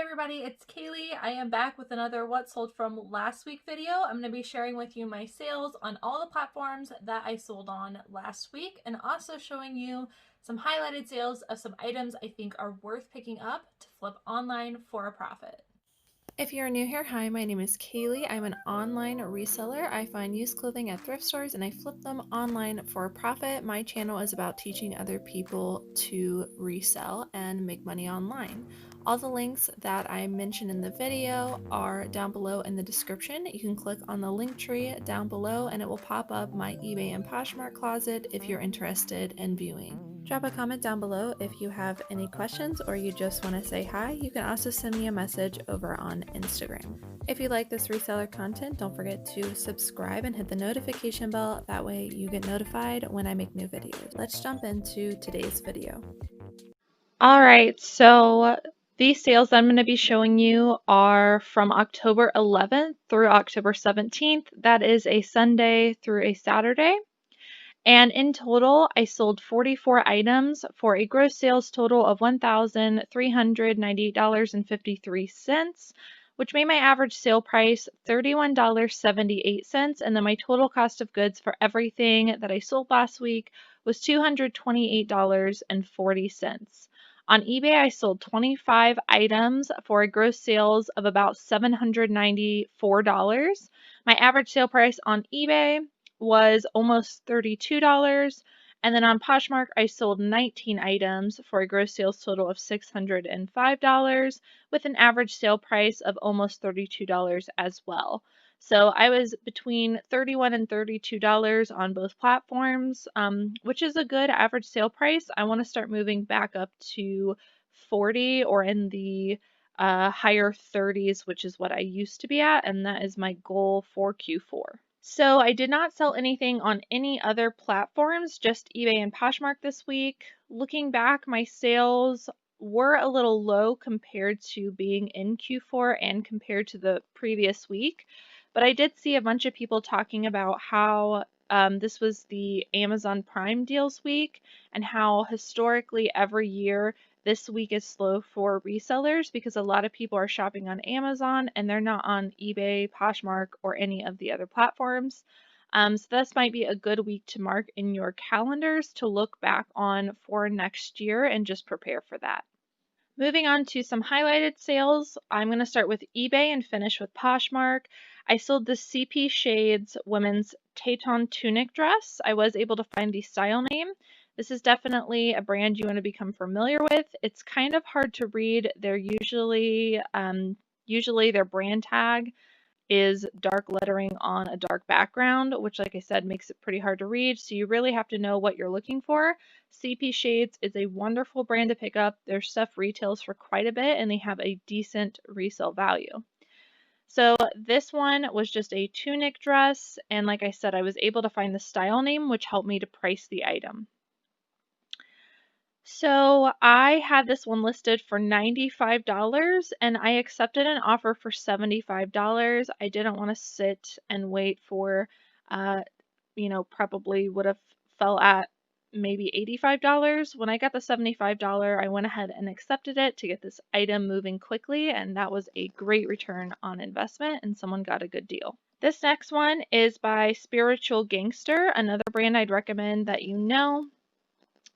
everybody, it's Kaylee. I am back with another What Sold From Last Week video. I'm going to be sharing with you my sales on all the platforms that I sold on last week and also showing you some highlighted sales of some items I think are worth picking up to flip online for a profit. If you're new here, hi, my name is Kaylee. I'm an online reseller. I find used clothing at thrift stores and I flip them online for a profit. My channel is about teaching other people to resell and make money online. All the links that I mentioned in the video are down below in the description. You can click on the link tree down below and it will pop up my eBay and Poshmark closet if you're interested in viewing. Drop a comment down below if you have any questions or you just want to say hi. You can also send me a message over on Instagram. If you like this reseller content, don't forget to subscribe and hit the notification bell. That way you get notified when I make new videos. Let's jump into today's video. All right, so these sales that I'm going to be showing you are from October 11th through October 17th. That is a Sunday through a Saturday. And in total, I sold 44 items for a gross sales total of $1,398.53, which made my average sale price $31.78. And then my total cost of goods for everything that I sold last week was $228.40. On eBay, I sold 25 items for a gross sales of about $794. My average sale price on eBay was almost $32. And then on Poshmark, I sold 19 items for a gross sales total of $605 with an average sale price of almost $32 as well. So I was between $31 and $32 on both platforms, which is a good average sale price. I want to start moving back up to 40 or in the higher 30s, which is what I used to be at, and that is my goal for Q4. So I did not sell anything on any other platforms, just eBay and Poshmark this week. Looking back, my sales were a little low compared to being in Q4 and compared to the previous week. But I did see a bunch of people talking about how this was the Amazon Prime deals week and how historically every year this week is slow for resellers because a lot of people are shopping on Amazon and they're not on eBay, Poshmark, or any of the other platforms. So this might be a good week to mark in your calendars to look back on for next year and just prepare for that. Moving on to some highlighted sales, I'm going to start with eBay and finish with Poshmark. I sold the CP Shades women's Teton tunic dress. I was able to find the style name. This is definitely a brand you want to become familiar with. It's kind of hard to read. They're usually their brand tag is dark lettering on a dark background, which, like I said, makes it pretty hard to read. So you really have to know what you're looking for. CP Shades is a wonderful brand to pick up. Their stuff retails for quite a bit and they have a decent resale value. So this one was just a tunic dress. And like I said, I was able to find the style name, which helped me to price the item. So I had this one listed for $95 and I accepted an offer for $75. I didn't want to sit and wait for, probably would have fell at maybe $85. When I got the $75, I went ahead and accepted it to get this item moving quickly, and that was a great return on investment and someone got a good deal. This next one is by Spiritual Gangster, another brand I'd recommend that you know.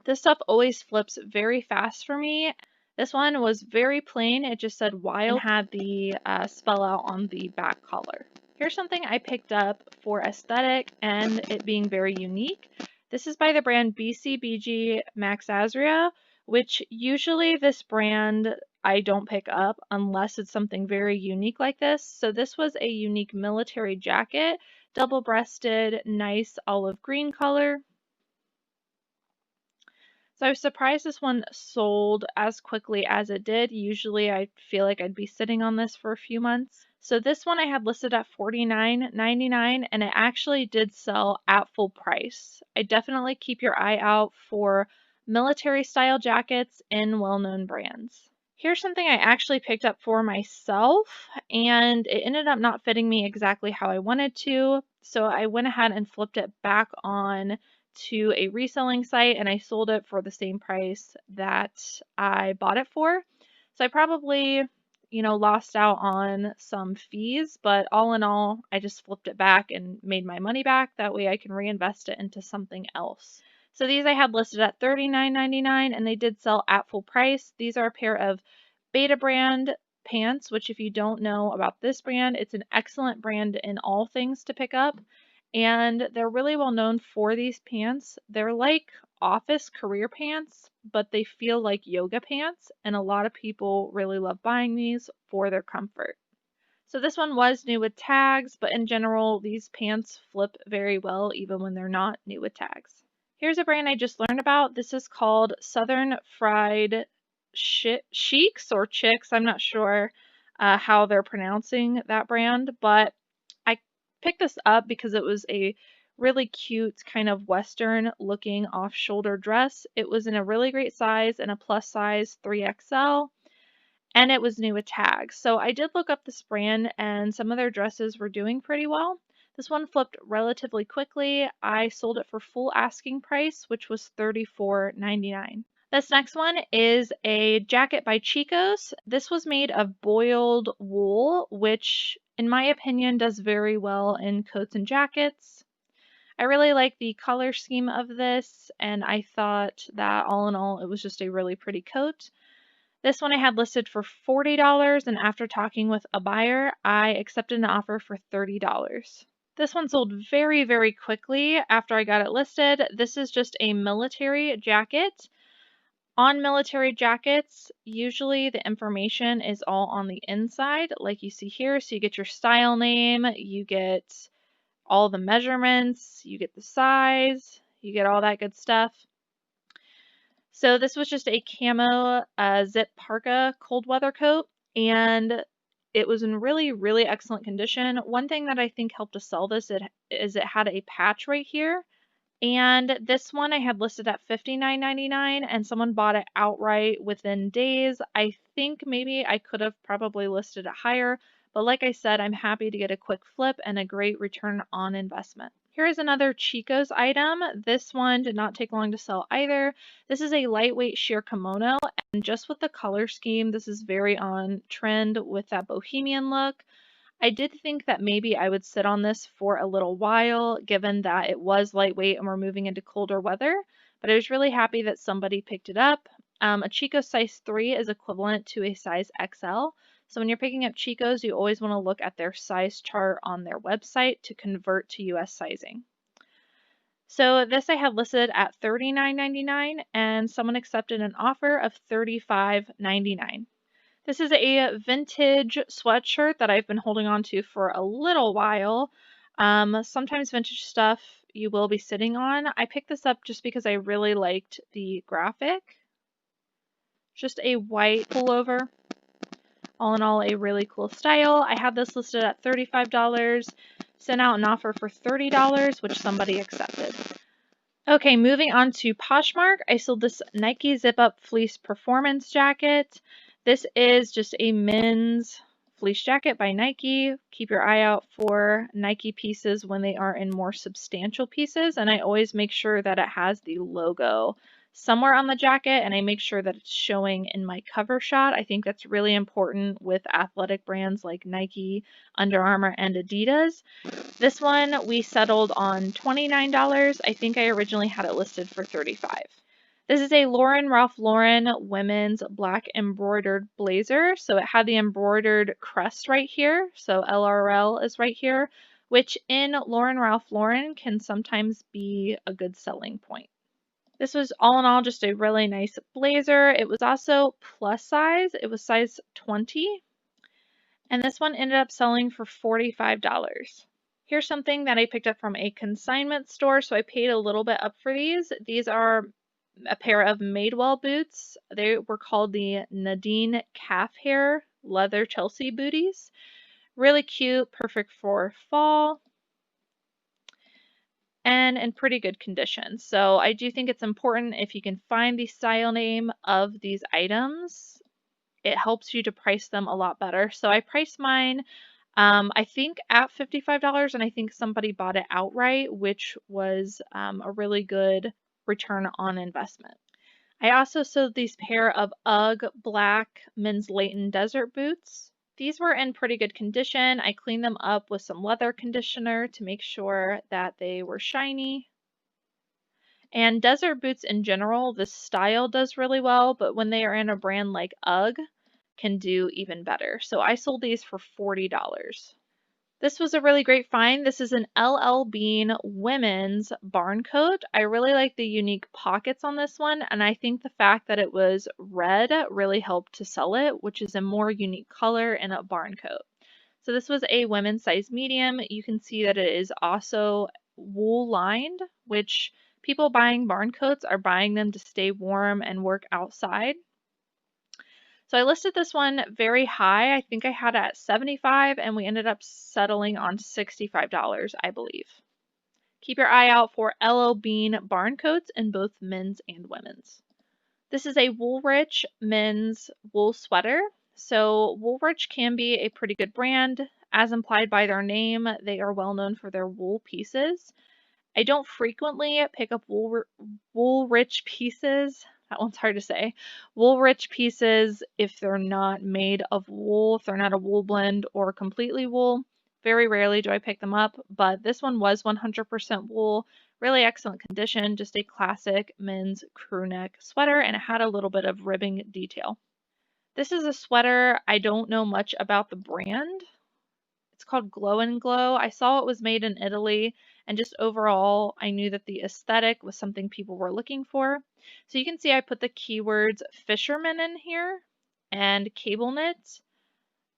This stuff always flips very fast for me. This one was very plain. It just said wild and had the spell out on the back collar. Here's something I picked up for aesthetic and it being very unique. This is by the brand BCBG Max Azria, which usually this brand I don't pick up unless it's something very unique like this. So this was a unique military jacket, double-breasted, nice olive green color. So I was surprised this one sold as quickly as it did. Usually I feel like I'd be sitting on this for a few months. So this one I had listed at $49.99 and it actually did sell at full price. I definitely keep your eye out for military style jackets in well-known brands. Here's something I actually picked up for myself and it ended up not fitting me exactly how I wanted to. So I went ahead and flipped it back on to a reselling site and I sold it for the same price that I bought it for. So I probably lost out on some fees, but all in all, I just flipped it back and made my money back. That way I can reinvest it into something else. So these I had listed at $39.99 and they did sell at full price. These are a pair of Beta brand pants, which if you don't know about this brand, it's an excellent brand in all things to pick up. And they're really well known for these pants. They're like office career pants, but they feel like yoga pants, and a lot of people really love buying these for their comfort. So this one was new with tags, but in general, these pants flip very well even when they're not new with tags. Here's a brand I just learned about. This is called Southern Fried Sheiks or Chicks. I'm not sure how they're pronouncing that brand, but I picked this up because it was a really cute kind of Western looking off shoulder dress. It was in a really great size and a plus size 3XL. And it was new with tags. So I did look up this brand and some of their dresses were doing pretty well. This one flipped relatively quickly. I sold it for full asking price, which was $34.99. This next one is a jacket by Chico's. This was made of boiled wool, which in my opinion does very well in coats and jackets. I really like the color scheme of this, and I thought that all in all it was just a really pretty coat. This one I had listed for $40, and after talking with a buyer, I accepted an offer for $30. This one sold very, very quickly after I got it listed. This is just a military jacket. On military jackets, usually the information is all on the inside, like you see here. So you get your style name, you get all the measurements, you get the size, you get all that good stuff. So this was just a camo zip parka cold weather coat, and it was in really, really excellent condition. One thing that I think helped to sell this is it had a patch right here. And this one I had listed at $59.99 and someone bought it outright within days. I think maybe I could have probably listed it higher, but like I said, I'm happy to get a quick flip and a great return on investment. Here is another Chico's item. This one did not take long to sell either. This is a lightweight sheer kimono, and just with the color scheme, this is very on trend with that bohemian look. I did think that maybe I would sit on this for a little while, given that it was lightweight and we're moving into colder weather, but I was really happy that somebody picked it up. A Chico size 3 is equivalent to a size XL. So when you're picking up Chicos, you always want to look at their size chart on their website to convert to US sizing. So this I had listed at $39.99 and someone accepted an offer of $35.99. This is a vintage sweatshirt that I've been holding on to for a little while. Sometimes vintage stuff you will be sitting on. I picked this up just because I really liked the graphic. Just a white pullover. All in all, a really cool style. I had this listed at $35, sent out an offer for $30, which somebody accepted. Okay, moving on to Poshmark. I sold this Nike zip-up fleece performance jacket. This is just a men's fleece jacket by Nike. Keep your eye out for Nike pieces when they are in more substantial pieces, and I always make sure that it has the logo somewhere on the jacket, and I make sure that it's showing in my cover shot. I think that's really important with athletic brands like Nike, Under Armour, and Adidas. This one we settled on $29. I think I originally had it listed for $35. This is a Ralph Lauren women's black embroidered blazer. So it had the embroidered crest right here. So LRL is right here, which in Ralph Lauren can sometimes be a good selling point. This was all in all just a really nice blazer. It was also plus size. It was size 20. And this one ended up selling for $45. Here's something that I picked up from a consignment store, so I paid a little bit up for these. These are a pair of Madewell boots. They were called the Nadine Calf Hair Leather Chelsea booties. Really cute, perfect for fall, and in pretty good condition. So I do think it's important if you can find the style name of these items, it helps you to price them a lot better. So I priced mine, I think at $55, and I think somebody bought it outright, which was a really good return on investment. I also sewed these pair of UGG black men's Leighton desert boots. These were in pretty good condition. I cleaned them up with some leather conditioner to make sure that they were shiny. And desert boots in general, the style does really well, but when they are in a brand like UGG, can do even better. So I sold these for $40. This was a really great find. This is an LL Bean women's barn coat. I really like the unique pockets on this one, and I think the fact that it was red really helped to sell it, which is a more unique color in a barn coat. So this was a women's size medium. You can see that it is also wool lined, which people buying barn coats are buying them to stay warm and work outside. So I listed this one very high. I think I had it at 75 and we ended up settling on $65, I believe. Keep your eye out for LL Bean barn coats in both men's and women's. This is a Woolrich men's wool sweater. So Woolrich can be a pretty good brand. As implied by their name, they are well known for their wool pieces. I don't frequently pick up Woolrich pieces. That one's hard to say. Woolrich pieces if they're not made of wool, if they're not a wool blend or completely wool. Very rarely do I pick them up, but this one was 100% wool. Really excellent condition, just a classic men's crew neck sweater, and it had a little bit of ribbing detail. This is a sweater. I don't know much about the brand. It's called Glow and Glow. I saw it was made in Italy, and just overall, I knew that the aesthetic was something people were looking for. So you can see I put the keywords fisherman in here and cable knit,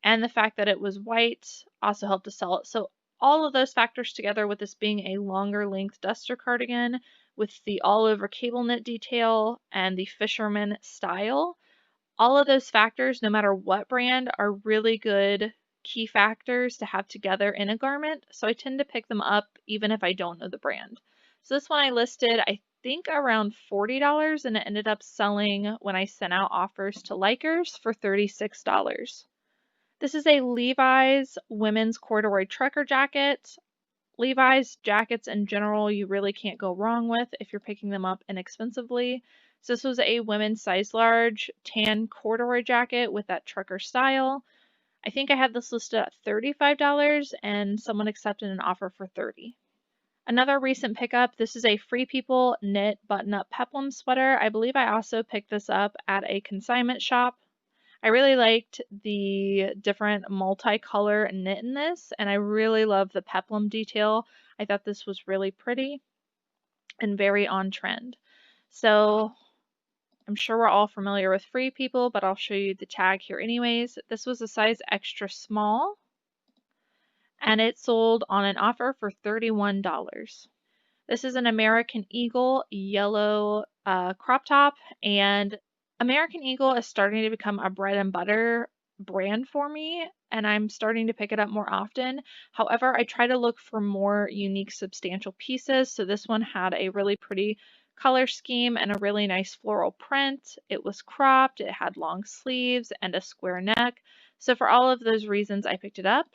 and the fact that it was white also helped to sell it. So all of those factors together with this being a longer length duster cardigan with the all over cable knit detail and the fisherman style, all of those factors, no matter what brand, are really good key factors to have together in a garment. So I tend to pick them up even if I don't know the brand. So this one I listed, I think around $40, and it ended up selling when I sent out offers to likers for $36. This is a Levi's women's corduroy trucker jacket. Levi's jackets in general, you really can't go wrong with if you're picking them up inexpensively. So this was a women's size large tan corduroy jacket with that trucker style. I think I had this listed at $35 and someone accepted an offer for $30. Another recent pickup, this is a Free People knit button-up peplum sweater. I believe I also picked this up at a consignment shop. I really liked the different multicolor knit in this, and I really love the peplum detail. I thought this was really pretty and very on trend. So I'm sure we're all familiar with Free People, but I'll show you the tag here anyways. This was a size extra small, and it sold on an offer for $31. This is an American Eagle yellow crop top, and American Eagle is starting to become a bread and butter brand for me, and I'm starting to pick it up more often. However, I try to look for more unique, substantial pieces. So this one had a really pretty color scheme and a really nice floral print. It was cropped, it had long sleeves and a square neck. So for all of those reasons, I picked it up,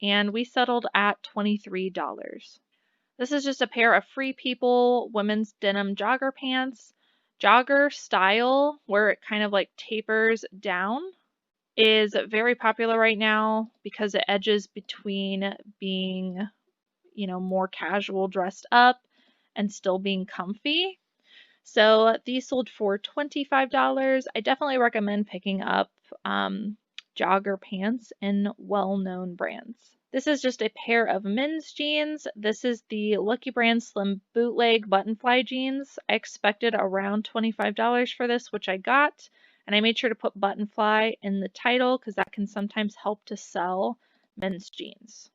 and we settled at $23. This is just a pair of Free People women's denim jogger pants. Jogger style, where it kind of like tapers down, is very popular right now because it edges between being, more casual dressed up and still being comfy. So these sold for $25. I definitely recommend picking up jogger pants in well-known brands. This is just a pair of men's jeans. This is the Lucky Brand Slim Bootleg Buttonfly jeans. I expected around $25 for this, which I got. And I made sure to put Buttonfly in the title because that can sometimes help to sell men's jeans.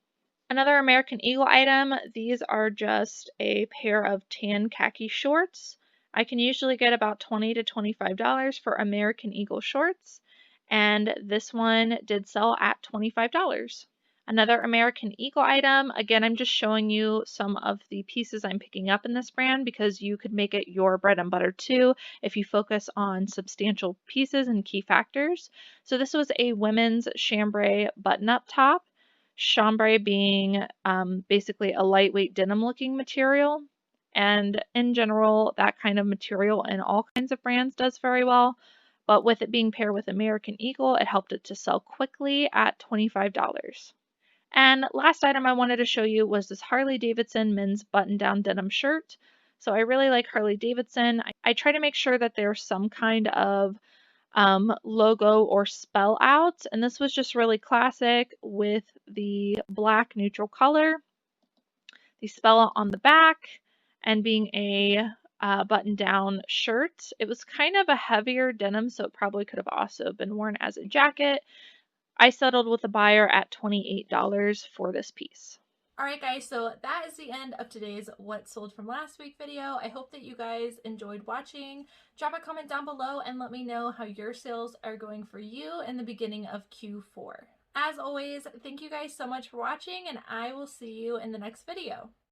Another American Eagle item, these are just a pair of tan khaki shorts. I can usually get about $20 to $25 for American Eagle shorts, and this one did sell at $25. Another American Eagle item, again, I'm just showing you some of the pieces I'm picking up in this brand because you could make it your bread and butter too if you focus on substantial pieces and key factors. So this was a women's chambray button-up top. Chambray being basically a lightweight denim looking material. And in general, that kind of material in all kinds of brands does very well. But with it being paired with American Eagle, it helped it to sell quickly at $25. And last item I wanted to show you was this Harley Davidson men's button-down denim shirt. So I really like Harley Davidson. I try to make sure that there's some kind of logo or spell out, and this was just really classic with the black neutral color, the spell on the back, and being a button-down shirt. It was kind of a heavier denim, so it probably could have also been worn as a jacket. I settled with a buyer at $28 for this piece. Alright guys, so that is the end of today's What Sold from Last Week video. I hope that you guys enjoyed watching. Drop a comment down below and let me know how your sales are going for you in the beginning of Q4. As always, thank you guys so much for watching, and I will see you in the next video.